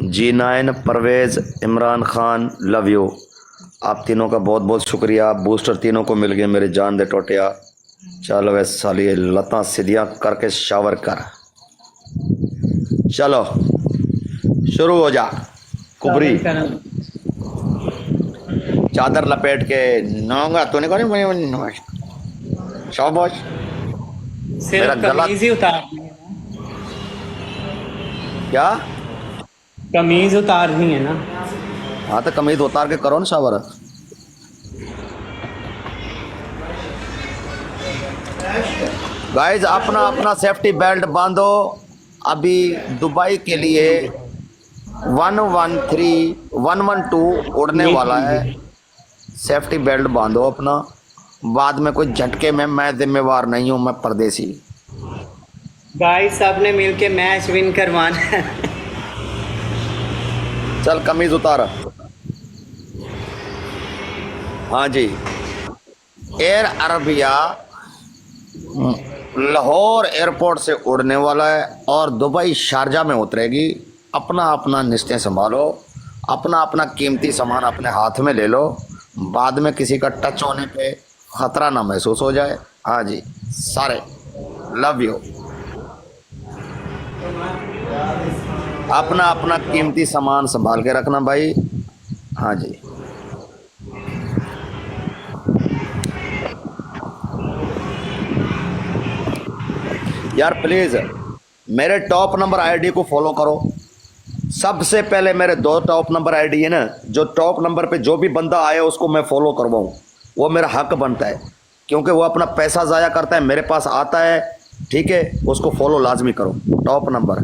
G9 Parvez Imran Khan love you. आप तीनों का बहुत बहुत शुक्रिया। बूस्टर तीनों को मिल गए मेरे जान दे टोटिया। चलो वे साली लता सीधियाँ करके शावर कर। चलो शुरू हो जा कुबरी। चादर लपेट के नहाऊंगा तो नहीं करें शाबाश। मेरा सिर्फ गला कमीज ही उतारनी है ना। क्या? कमीज उतारनी है ना। हाँ तो कमीज उतार के करो ना शावर। गाइज अपना अपना सेफ्टी बेल्ट बांधो। अभी दुबई के लिए 113 112 उड़ने वाला है। सेफ्टी बेल्ट बांधो अपना। बाद में कोई झटके में मैं जिम्मेवार नहीं हूं, मैं परदेसी। गाइस सबने मिलके मैच विन करवाना है। चल कमीज उतार। हाँ जी। एयर अरबिया लाहौर एयरपोर्ट से उड़ने वाला है और दुबई शारजा में उतरेगी। अपना अपना निश्चय संभालो। अपना अपना कीमती सामान अपने हाथ में ले लो। बाद में किसी का टच होने पे खतरा ना महसूस हो जाए। हाँ जी सारे लव यू। अपना अपना कीमती सामान संभाल के रखना भाई। हाँ जी। यार प्लीज मेरे टॉप नंबर आईडी को फॉलो करो। सबसे पहले मेरे 2 टॉप नंबर आईडी है ना, जो टॉप नंबर पे जो भी बंदा आए उसको मैं फॉलो करवाऊँ, वो मेरा हक बनता है। क्योंकि वो अपना पैसा ज़ाया करता है, मेरे पास आता है, ठीक है। उसको फॉलो लाजमी करो। टॉप नंबर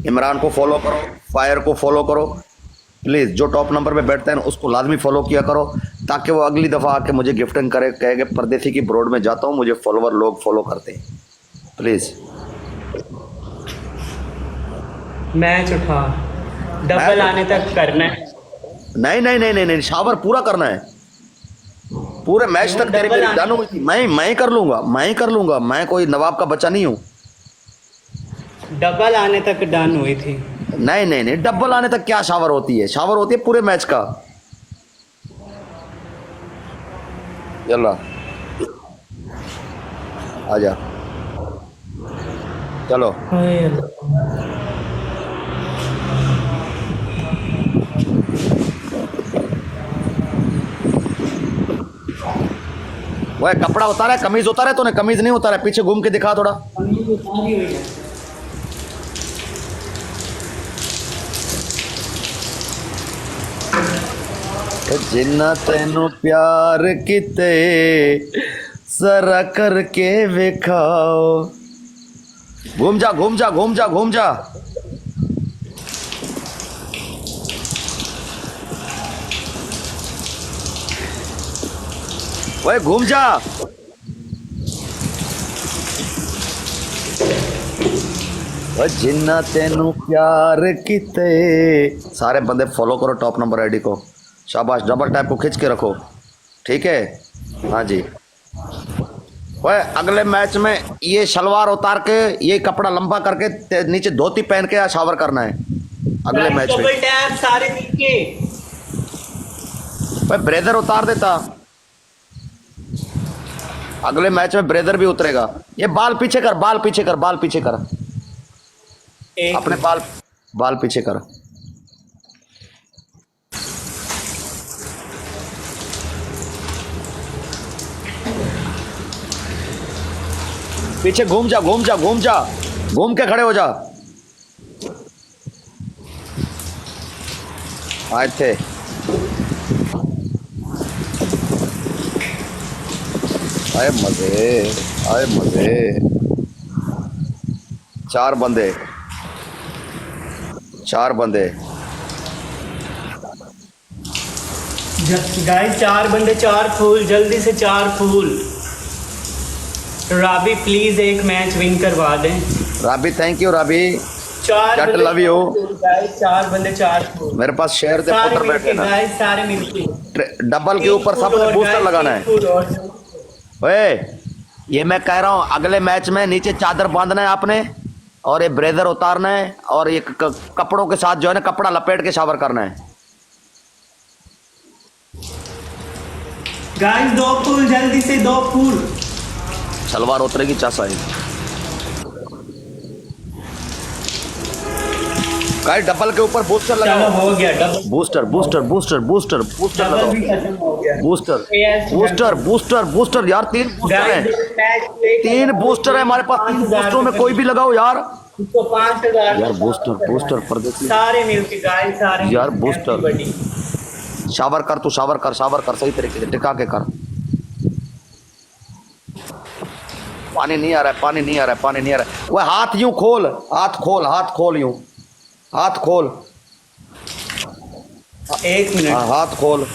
इमरान को फॉलो करो, फायर को फॉलो करो। प्लीज़ जो टॉप नंबर पे बैठते हैं ना उसको लाजमी फॉलो किया करो, ताकि वो अगली दफ़ा आके मुझे गिफ्टिंग करे, कहेगा परदेसी की ब्रॉड में जाता हूँ, मुझे फॉलोवर लोग फॉलो करते हैं। प्लीज़ मैच उठा डबल आने तक करना है। नहीं नहीं नहीं नहीं नहीं, शावर पूरा करना है। पूरे मैच तक तेरी मेरी डन हुई थी। मैं ही कर लूंगा, मैं ही कर लूंगा। मैं कोई नवाब का बच्चा नहीं हूँ। डबल आने तक डन हुई थी। नहीं नहीं नहीं, डबल आने तक क्या शावर होती है? शावर होती है पूरे मैच का। चलो आजा चलो। वह कपड़ा उतारा है, कमीज उतारा है तूने? कमीज नहीं उतारा है, पीछे घूम के दिखा थोड़ा। जिन्ना तेनू प्यार किते जरा करके विखाओ। घूम जा घूम जा घूम जा घूम जा। वह घूम जा। जिन्ना तेनू प्यार किते। सारे बंदे फॉलो करो टॉप नंबर आईडी को। शाबाश, डबल टैप को खींच के रखो, ठीक है। हाँ जी। वह अगले मैच में ये शलवार उतार के, ये कपड़ा लंबा करके, नीचे धोती पहन के शावर करना है अगले मैच में। डबल टैप सारे मिलके। वह ब्रेजर उतार देता। अगले मैच में ब्रेजर भी उतरेगा। ये बाल पीछे कर, बाल पीछे कर, बाल पीछे कर। अपने बाल बाल पीछे कर। पीछे घूम जा घूम जा घूम जा, घूम के खड़े हो जा। आए थे आए मजे, आए मजे। 4 बंदे, 4 बंदे। गाइस 4 बंदे 4 फूल, जल्दी से 4 फूल। राबी प्लीज एक मैच विन करवा दें। राबी थैंक यू राबी, 4 जट बंदे लव यू। गाइस 4 बंदे 4 फूल। मेरे पास शेयर दे सारे पुत्र बैठे मिलके ना। गाइस, सारे मिलके डबल के ऊपर सबने बूस्टर लगाना है। ओए ये मैं कह रहा हूँ, अगले मैच में नीचे चादर बांधना है आपने। और ये ब्रेजर उतारना है और ये कपड़ों के साथ जो है ना कपड़ा लपेट के शावर करना है। गाइस 2 फूल, जल्दी से 2 फूल। सलवार उतरेगी चासा है। गाइस डबल के ऊपर बूस्टर चलो लगाओ। हो गया double. Booster booster booster booster booster double लगाओ। भी खत्म हो गया। Booster Yes, booster booster booster यार 3 बूस्टर गाइस है। मैच पे 3 बूस्टर है हमारे पास। 3 बूस्टरों में कोई भी लगाओ यार। उसको 5000 यार बूस्टर बूस्टर परदेसी सारे मिलके गाइस, सारे यार, मिलके बूस्टर। everybody। शावर कर, तू शावर कर सही तरीके से टिका के कर। पानी नहीं आ रहा है, पानी नहीं आ रहा है, पानी नहीं आ रहा है। वो हाथ यूं खोल, हाथ खोल यूं, हाथ खोल। 1 मिनट। हाँ हाथ खोल।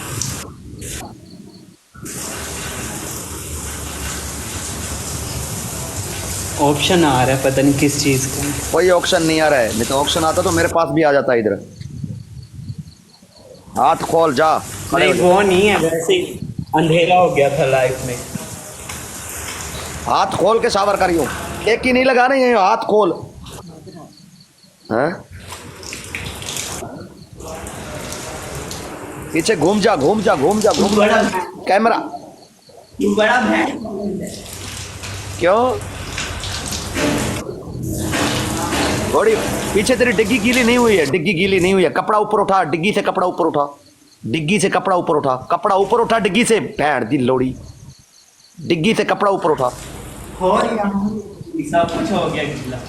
ऑप्शन आ रहा है, पता नहीं किस चीज का। कोई ऑप्शन नहीं आ रहा है, नहीं तो ऑप्शन आता तो मेरे पास भी आ जाता इधर। हाथ खोल जा। खड़े नहीं हो जा। वो नहीं है, वैसे ही अंधेरा हो गया था लाइफ में। हाथ खोल के शावर करियो। एक ही नहीं लगाना है, हाथ खोल। हाँ पीछे घूम जा घूम जा घूम जा घूम जा। कैमरा तू बड़ा भैंस। क्यों? थोड़ी पीछे तेरी डिग्गी गीली नहीं हुई है, डिग्गी गीली नहीं हुई है। कपड़ा ऊपर उठा, डिग्गी से कपड़ा ऊपर उठा, डिग्गी से कपड़ा ऊपर उठा, कपड़ा ऊपर उठा डिग्गी से। भैंड दी लोड़ी, डिग्गी से कपड़ा ऊपर उठा, और यहाँ सब कुछ हो गया गीला।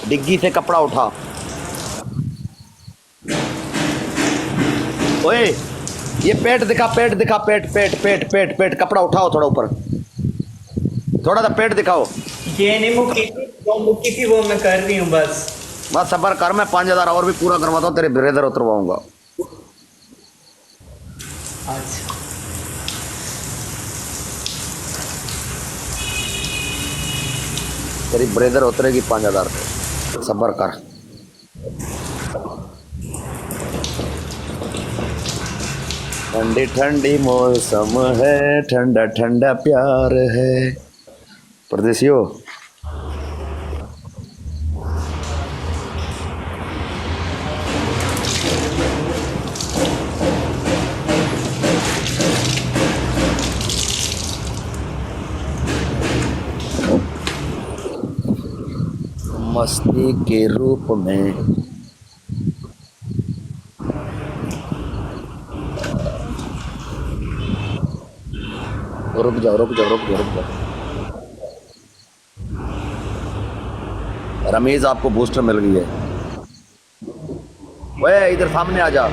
डिग्गी से कपड़ा उठा। ओए ये पेट दिखा, पेट दिखा, पेट पेट पेट पेट पेट। कपड़ा उठाओ थोड़ा ऊपर, थोड़ा सा पेट दिखाओ। ये नहीं मुक्की थी, जो मुक्की थी वो मैं कर रही हूँ बस। बस सबर कर, मैं 5000 और भी पूरा करवाता हूँ, तेरे ब्रेदर उतरवाऊंगा। अच्छा तेरी ब्रेदर उतरेगी 5000 पे, सबर कर। ठंडी ठंडी मौसम है, ठंडा ठंडा प्यार है। परदेसियों मस्ती के रूप में रुक जाओ रुक जाओ रुक जाओ रुक जाओ। रमीज आपको बूस्टर मिल गई है। ओए इधर सामने आ जा।